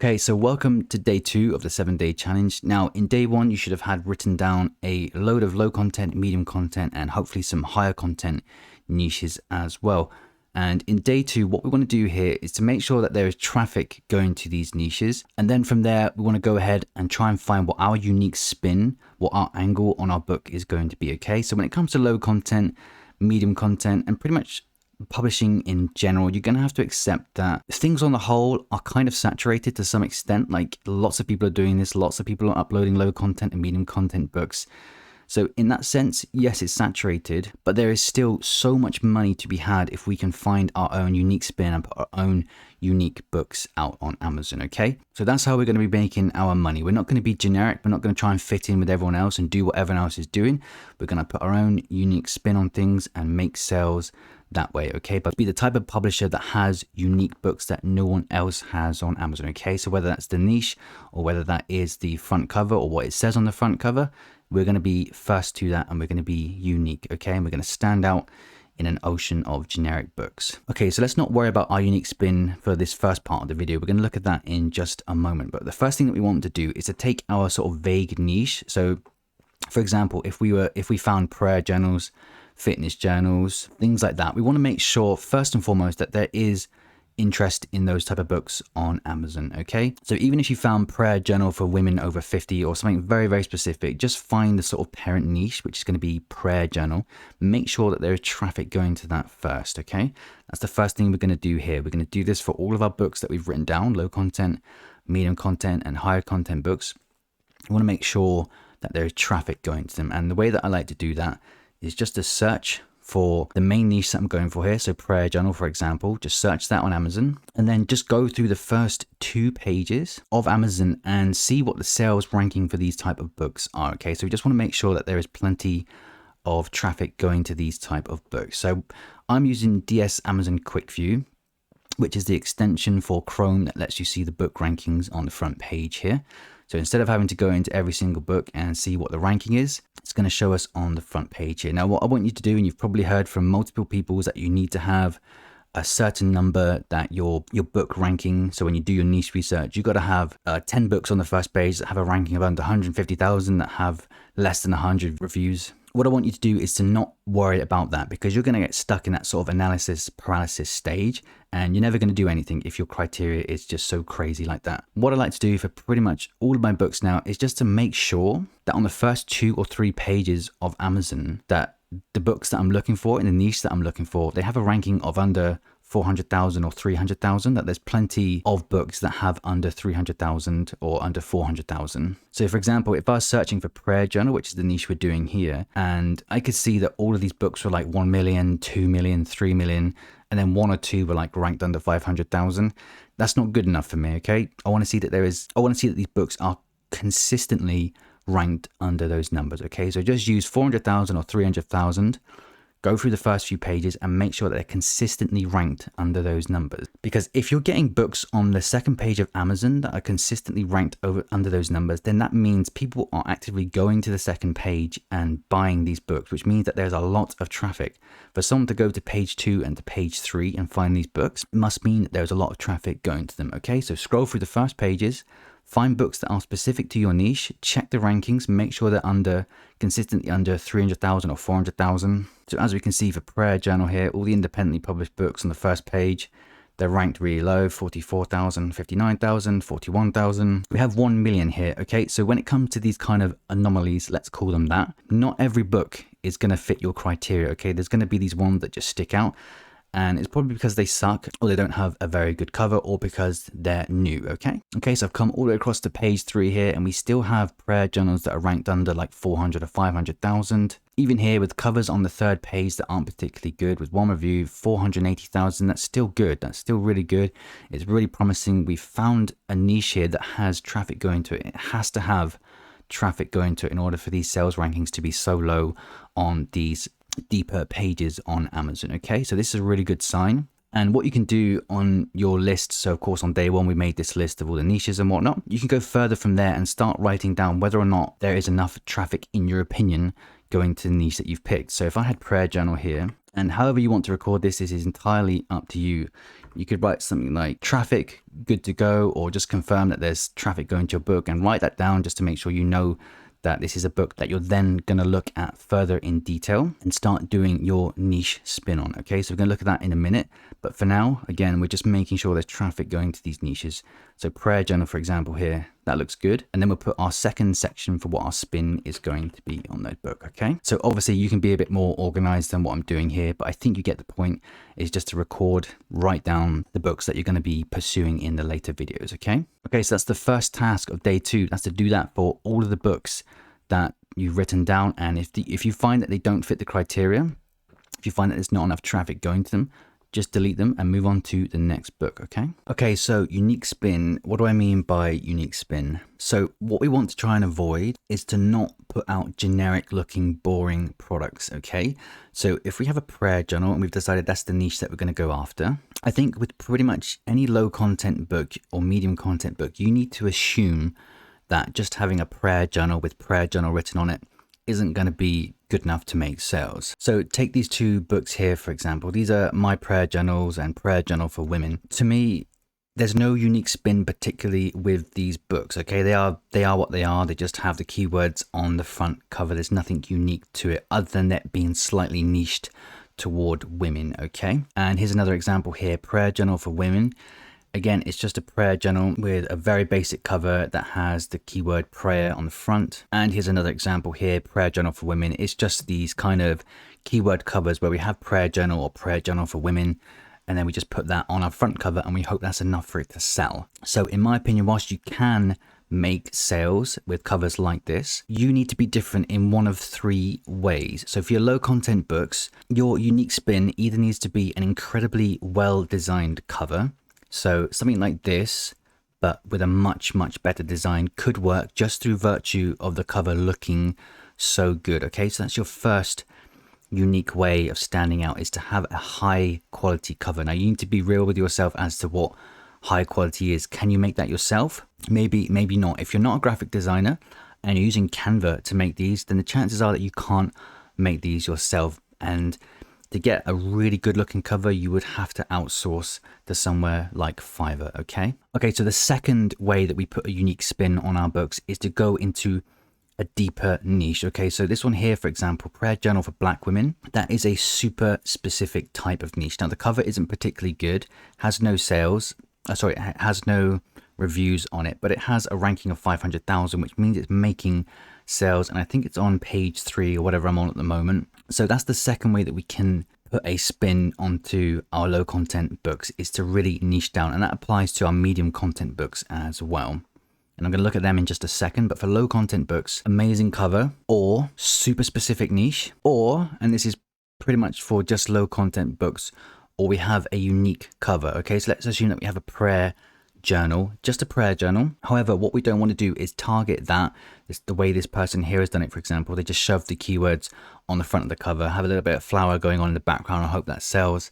Okay, so welcome to day 2 of the 7-day challenge. Now, in day 1, you should have had written down a load of low content, medium content, and hopefully some higher content niches as well. And in day 2, what we want to do here is to make sure that there is traffic going to these niches. And then from there, we want to go ahead and try and find what our unique spin, what our angle on our book is going to be, okay? So when it comes to low content, medium content, and pretty much publishing in general, you're going to have to accept that things on the whole are kind of saturated to some extent. Like lots of people are doing this, lots of people are uploading low content and medium content books. So in that sense, yes, it's saturated, but there is still so much money to be had if we can find our own unique spin and put our own unique books out on Amazon, okay? So that's how we're going to be making our money. We're not going to be generic. We're not going to try and fit in with everyone else and do what everyone else is doing. We're going to put our own unique spin on things and make sales that way, okay? But be the type of publisher that has unique books that no one else has on Amazon, okay? So whether that's the niche or whether that is the front cover or what it says on the front cover, we're going to be first to that and we're going to be unique, okay? And we're going to stand out in an ocean of generic books. Okay, so let's not worry about our unique spin for this first part of the video. We're going to look at that in just a moment. But the first thing that we want to do is to take our sort of vague niche. So for example, if we found prayer journals, fitness journals, things like that, we want to make sure first and foremost that there is interest in those type of books on Amazon, okay? So even if you found prayer journal for women over 50 or something very, very specific, just find the sort of parent niche, which is going to be prayer journal. Make sure that there is traffic going to that first, okay? That's the first thing we're going to do here. We're going to do this for all of our books that we've written down, low content, medium content, and higher content books. We want to make sure that there is traffic going to them. And the way that I like to do that is just to search for the main niche that I'm going for here. So prayer journal, for example, just search that on Amazon and then just go through the first 2 pages of Amazon and see what the sales ranking for these type of books are. Okay, so we just want to make sure that there is plenty of traffic going to these type of books. So I'm using DS Amazon Quick View, which is the extension for Chrome that lets you see the book rankings on the front page here. So instead of having to go into every single book and see what the ranking is, it's going to show us on the front page here. Now, what I want you to do, and you've probably heard from multiple people, is that you need to have a certain number that your book ranking. So when you do your niche research, you've got to have 10 books on the first page that have a ranking of under 150,000, that have less than 100 reviews. What I want you to do is to not worry about that, because you're going to get stuck in that sort of analysis paralysis stage and you're never going to do anything if your criteria is just so crazy like that. What I like to do for pretty much all of my books now is just to make sure that on the first 2 or 3 pages of Amazon, that the books that I'm looking for in the niche that I'm looking for, they have a ranking of under 400,000 or 300,000, that there's plenty of books that have under 300,000 or under 400,000. So for example, if I was searching for prayer journal, which is the niche we're doing here, and I could see that all of these books were like 1 million, 2 million, 3 million, and then 1 or 2 were like ranked under 500,000, that's not good enough for me, okay? I want to see that these books are consistently ranked under those numbers, okay? So just use 400,000 or 300,000. Go through the first few pages and make sure that they're consistently ranked under those numbers. Because if you're getting books on the second page of Amazon that are consistently ranked under those numbers, then that means people are actively going to the second page and buying these books, which means that there's a lot of traffic. For someone to go to page 2 and to page 3 and find these books, it must mean that there's a lot of traffic going to them, okay? So scroll through the first pages, find books that are specific to your niche, check the rankings, make sure they're consistently under 300,000 or 400,000. So as we can see for prayer journal here, all the independently published books on the first page, they're ranked really low, 44,000, 59,000, 41,000. We have 1 million here, okay? So when it comes to these kind of anomalies, let's call them that, not every book is going to fit your criteria, okay? There's going to be these ones that just stick out. And it's probably because they suck, or they don't have a very good cover, or because they're new, okay? Okay, so I've come all the way across to page 3 here, and we still have prayer journals that are ranked under like 400 or 500,000. Even here with covers on the third page that aren't particularly good, with 1 review, 480,000, that's still good. That's still really good. It's really promising. We found a niche here that has traffic going to it. It has to have traffic going to it in order for these sales rankings to be so low on these deeper pages on Amazon, okay? So this is a really good sign. And what you can do on your list, so of course on day 1 we made this list of all the niches and whatnot, you can go further from there and start writing down whether or not there is enough traffic in your opinion going to the niche that you've picked. So if I had prayer journal here, and however you want to record this is entirely up to you. You could write something like traffic, good to go, or just confirm that there's traffic going to your book, and write that down just to make sure you know that this is a book that you're then going to look at further in detail and start doing your niche spin on. Okay, so we're going to look at that in a minute. But for now, again, we're just making sure there's traffic going to these niches. So prayer journal, for example, here, that looks good. And then we'll put our second section for what our spin is going to be on that book. Okay, so obviously you can be a bit more organized than what I'm doing here, but I think you get the point. Is just to record, write down the books that you're going to be pursuing in the later videos. Okay, so that's the first task of day 2. That's to do that for all of the books that you've written down. And if you find that they don't fit the criteria, if you find that there's not enough traffic going to them, just delete them and move on to the next book. Okay, so unique spin. What do I mean by unique spin? So what we want to try and avoid is to not put out generic looking boring products. Okay, so if we have a prayer journal and we've decided that's the niche that we're going to go after, I think with pretty much any low content book or medium content book, you need to assume that just having a prayer journal with prayer journal written on it isn't going to be good enough to make sales. So take these 2 books here, for example. These are My Prayer Journals and Prayer Journal for Women. To me, there's no unique spin particularly with these books. Okay, they are what they are. They just have the keywords on the front cover. There's nothing unique to it other than that being slightly niched toward women. Okay, and here's another example here, Prayer Journal for Women. Again, it's just a prayer journal with a very basic cover that has the keyword prayer on the front. And here's another example here, Prayer Journal for Women. It's just these kind of keyword covers where we have prayer journal or prayer journal for women, and then we just put that on our front cover and we hope that's enough for it to sell. So in my opinion, whilst you can make sales with covers like this, you need to be different in one of 3 ways. So for your low content books, your unique spin either needs to be an incredibly well designed cover. So something like this, but with a much better design, could work just through virtue of the cover looking so good. Okay, so that's your first unique way of standing out, is to have a high quality cover. Now you need to be real with yourself as to what high quality is. Can you make that yourself? Maybe not. If you're not a graphic designer and you're using Canva to make these, then the chances are that you can't make these yourself. And to get a really good looking cover, you would have to outsource to somewhere like Fiverr. Okay, so the second way that we put a unique spin on our books is to go into a deeper niche. Okay, so this one here, for example, Prayer Journal for Black Women, that is a super specific type of niche. Now the cover isn't particularly good, has no sales, it has no reviews on it, but it has a ranking of 500,000, which means it's making sales, and I think it's on page 3 or whatever I'm on at the moment. So that's the second way that we can put a spin onto our low content books, is to really niche down, and that applies to our medium content books as well. And I'm going to look at them in just a second, but for low content books, amazing cover or super specific niche, or, and this is pretty much for just low content books, or we have a unique cover. Okay, so let's assume that we have a prayer journal, just a prayer journal. However, what we don't want to do is target that. It's the way this person here has done it. For example, they just shoved the keywords on the front of the cover, have a little bit of flower going on in the background. I hope that sells.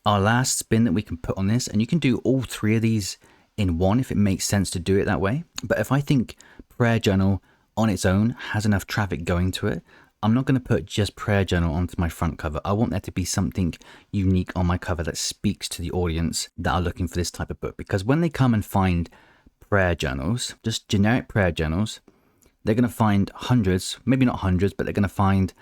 Our last spin that we can put on this, and you can do all 3 of these in one if it makes sense to do it that way. But if I think prayer journal on its own has enough traffic going to it, I'm not going to put just prayer journal onto my front cover. I want there to be something unique on my cover that speaks to the audience that are looking for this type of book. Because when they come and find prayer journals, just generic prayer journals, they're going to find hundreds, maybe not hundreds, but they're going to find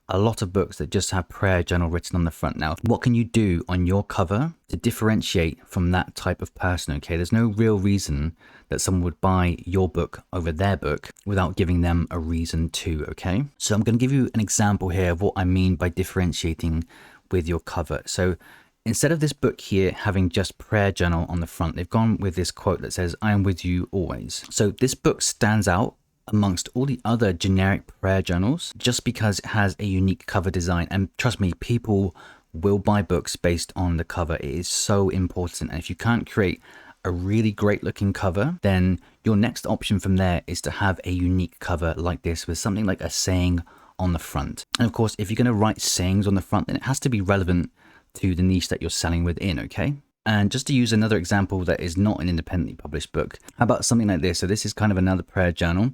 a lot of books that just have prayer journal written on the front. Now, what can you do on your cover to differentiate from that type of person? Okay, there's no real reason that someone would buy your book over their book without giving them a reason to. Okay, so I'm going to give you an example here of what I mean by differentiating with your cover. So instead of this book here having just prayer journal on the front, they've gone with this quote that says, "I am with you always." So this book stands out amongst all the other generic prayer journals just because it has a unique cover design. And trust me, people will buy books based on the cover. It is so important. And if you can't create a really great looking cover, then your next option from there is to have a unique cover like this with something like a saying on the front. And of course, if you're going to write sayings on the front, then it has to be relevant to the niche that you're selling within. Okay, and just to use another example that is not an independently published book, how about something like this? So this is kind of another prayer journal.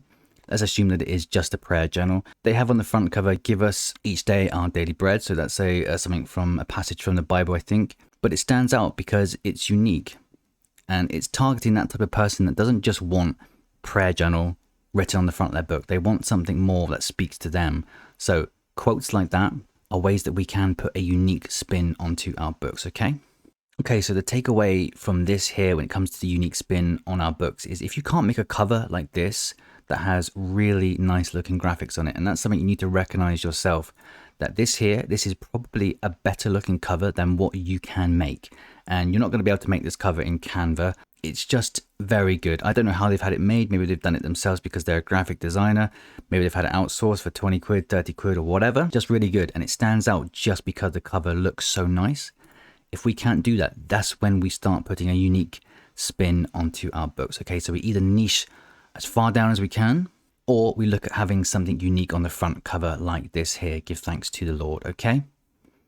Let's assume that it is just a prayer journal. They have on the front cover, "Give us each day our daily bread." So that's something from a passage from the Bible, I think. but it stands out because it's unique and it's targeting that type of person that doesn't just want prayer journal written on the front of their book. They want something more that speaks to them. So quotes like that are ways that we can put a unique spin onto our books, okay? Okay, so the takeaway from this here when it comes to the unique spin on our books is if you can't make a cover like this that has really nice looking graphics on it, and that's something you need to recognize yourself, that this is probably a better looking cover than what you can make. And you're not going to be able to make this cover in Canva. It's just very good. I don't know how they've had it made. Maybe they've done it themselves because they're a graphic designer. Maybe they've had it outsourced for 20 quid, 30 quid or whatever. Just really good. And it stands out just because the cover looks so nice. If we can't do that, that's when we start putting a unique spin onto our books. Okay, so we either niche as far down as we can, or we look at having something unique on the front cover like this here, Give Thanks to the Lord. Okay,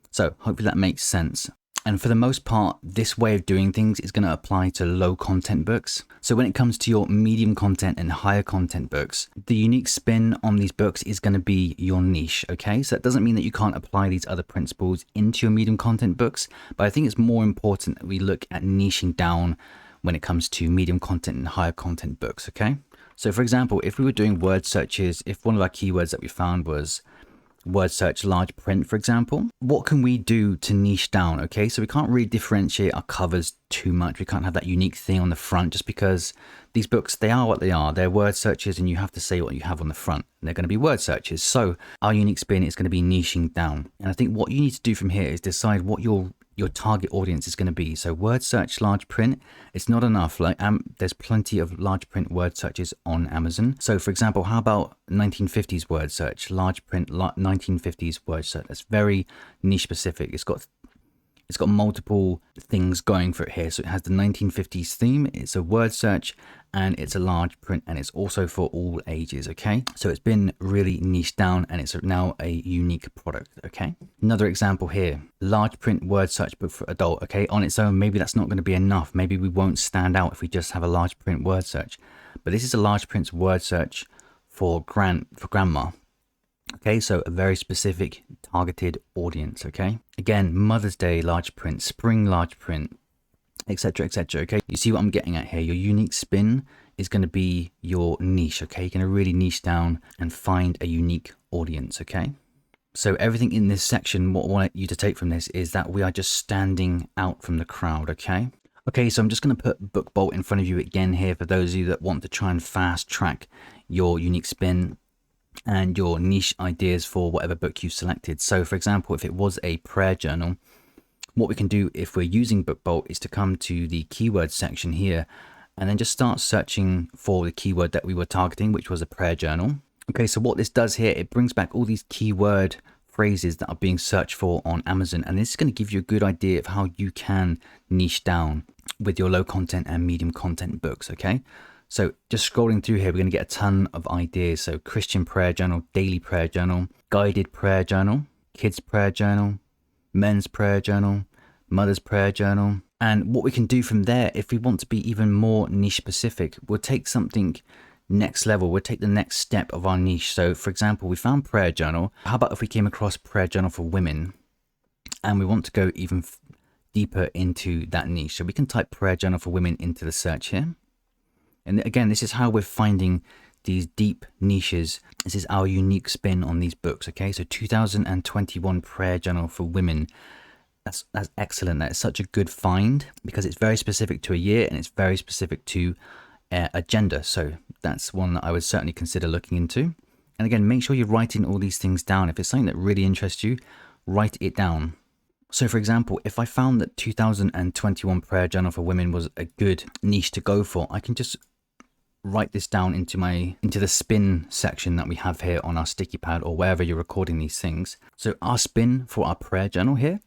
so hopefully that makes sense. And for the most part, this way of doing things is going to apply to low content books. So when it comes to your medium content and higher content books, the unique spin on these books is going to be your niche. Okay, so that doesn't mean that you can't apply these other principles into your medium content books, but I think it's more important that we look at niching down when it comes to medium content and higher content books. Okay, so for example, if we were doing word searches, if one of our keywords that we found was word search large print, for example, what can we do to niche down? Okay, so we can't really differentiate our covers too much. We can't have that unique thing on the front just because these books, they are what they are. They're word searches and you have to say what you have on the front. They're going to be word searches. So our unique spin is going to be niching down. And I think what you need to do from here is decide what your target audience is going to be. So word search large print, it's not enough. Like there's plenty of large print word searches on Amazon. So for example, how about 1950s word search, large print 1950s word search? That's very niche specific. It's got multiple things going for it here. So it has the 1950s theme, it's a word search, and it's a large print, and it's also for all ages. Okay, so it's been really niche down and it's now a unique product. Okay, another example here, large print word search book for adult. Okay, on its own, maybe that's not going to be enough. Maybe we won't stand out if we just have a large print word search, but this is a large print word search for grandma. Okay, so a very specific targeted audience. Okay, again, Mother's Day large print, spring large print, etc, etc. Okay, you see what I'm getting at here? Your unique spin is going to be your niche. Okay, you're going to really niche down and find a unique audience. Okay, so everything in this section, what I want you to take from this is that we are just standing out from the crowd. Okay, so I'm just going to put Book Bolt in front of you again here for those of you that want to try and fast track your unique spin and your niche ideas for whatever book you've selected. So for example, if it was a prayer journal, what we can do if we're using Book Bolt is to come to the keyword section here and then just start searching for the keyword that we were targeting, which was a prayer journal. Okay, so what this does here, it brings back all these keyword phrases that are being searched for on Amazon, and this is going to give you a good idea of how you can niche down with your low content and medium content books. Okay, so just scrolling through here, we're going to get a ton of ideas. So Christian prayer journal, daily prayer journal, guided prayer journal, kids prayer journal, men's prayer journal, mother's prayer journal. And what we can do from there, if we want to be even more niche specific, we'll take something next level. We'll take the next step of our niche. So for example, we found prayer journal. How about if we came across prayer journal for women and we want to go even deeper into that niche? So we can type prayer journal for women into the search here. And again, this is how we're finding these deep niches. This is our unique spin on these books. Okay, so 2021 prayer journal for women. That's excellent. That's such a good find because it's very specific to a year and it's very specific to a gender. So that's one that I would certainly consider looking into. And again, make sure you're writing all these things down. If it's something that really interests you, write it down. So for example, if I found that 2021 prayer journal for women was a good niche to go for, I can just write this down into the spin section that we have here on our sticky pad or wherever you're recording these things. So our spin for our prayer journal here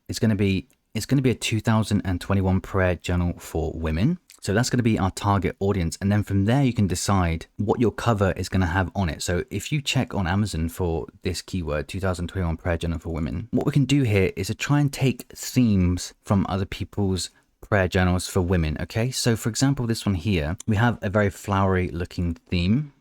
is going to be, it's going to be a 2021 prayer journal for women. So that's going to be our target audience. And then from there, you can decide what your cover is going to have on it. So if you check on Amazon for this keyword, 2021 prayer journal for women, what we can do here is to try and take themes from other people's prayer journals for women. Okay, so for example, this one here, we have a very flowery looking theme.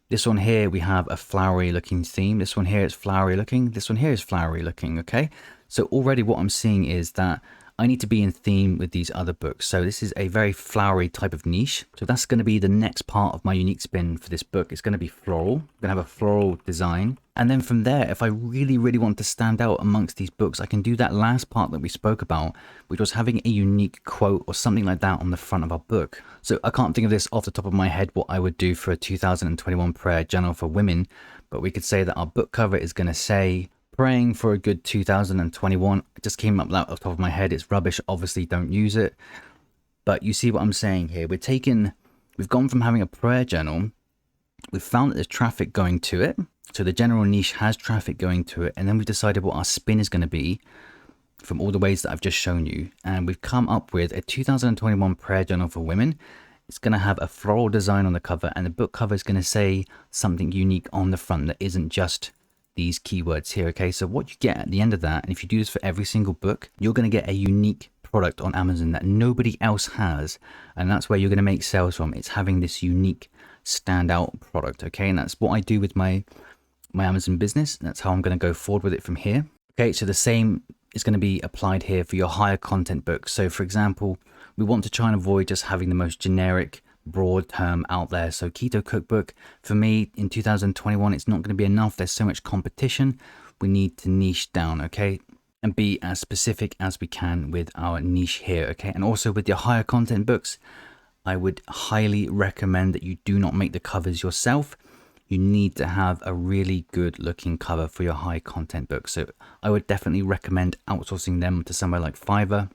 This one here, we have a flowery looking theme. This one here is flowery looking. This one here is flowery looking. Okay, so already what I'm seeing is that I need to be in theme with these other books. So this is a very flowery type of niche. So that's going to be the next part of my unique spin for this book. It's going to be floral. I'm going to have a floral design. And then from there, if I really, really want to stand out amongst these books, I can do that last part that we spoke about, which was having a unique quote or something like that on the front of our book. So I can't think of this off the top of my head, what I would do for a 2021 prayer journal for women, but we could say that our book cover is going to say, praying for a good 2021. It just came up off the top of my head. It's rubbish. Obviously, don't use it. But you see what I'm saying here. We've gone from having a prayer journal. We've found that there's traffic going to it. So the general niche has traffic going to it. And then we've decided what our spin is going to be from all the ways that I've just shown you. And we've come up with a 2021 prayer journal for women. It's going to have a floral design on the cover. And the book cover is going to say something unique on the front that isn't just these keywords here. Okay, so what you get at the end of that, and if you do this for every single book, you're going to get a unique product on Amazon that nobody else has, and that's where you're going to make sales from. It's having this unique standout product. Okay, and that's what I do with my Amazon business. That's how I'm going to go forward with it from here. Okay, so the same is going to be applied here for your higher content books. So for example, we want to try and avoid just having the most generic broad term out there. So keto cookbook for me in 2021, it's not going to be enough. There's so much competition. We need to niche down, okay, and be as specific as we can with our niche here. Okay, and also with your higher content books, I would highly recommend that you do not make the covers yourself. You need to have a really good looking cover for your high content books. So I would definitely recommend outsourcing them to somewhere like Fiverr,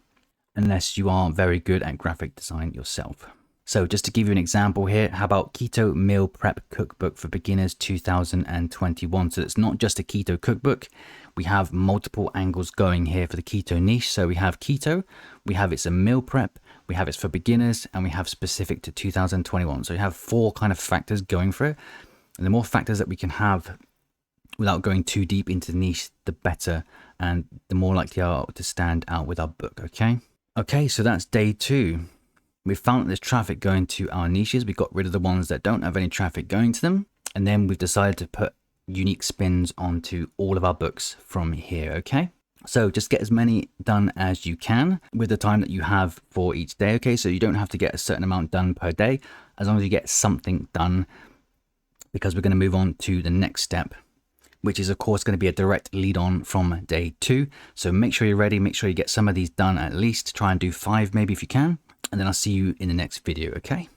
unless you are very good at graphic design yourself. So just to give you an example here, how about Keto Meal Prep Cookbook for Beginners 2021? So it's not just a keto cookbook. We have multiple angles going here for the keto niche. So we have keto, we have it's a meal prep, we have it's for beginners, and we have specific to 2021. So you have 4 kind of factors going for it. And the more factors that we can have without going too deep into the niche, the better, and the more likely are to stand out with our book, okay? Okay, so that's day 2. We've found that there's traffic going to our niches. We got rid of the ones that don't have any traffic going to them. And then we've decided to put unique spins onto all of our books from here, okay? So just get as many done as you can with the time that you have for each day, okay? So you don't have to get a certain amount done per day, as long as you get something done, because we're going to move on to the next step, which is of course going to be a direct lead on from day 2. So make sure you're ready. Make sure you get some of these done at least. Try and do 5 maybe if you can. And then I'll see you in the next video, okay?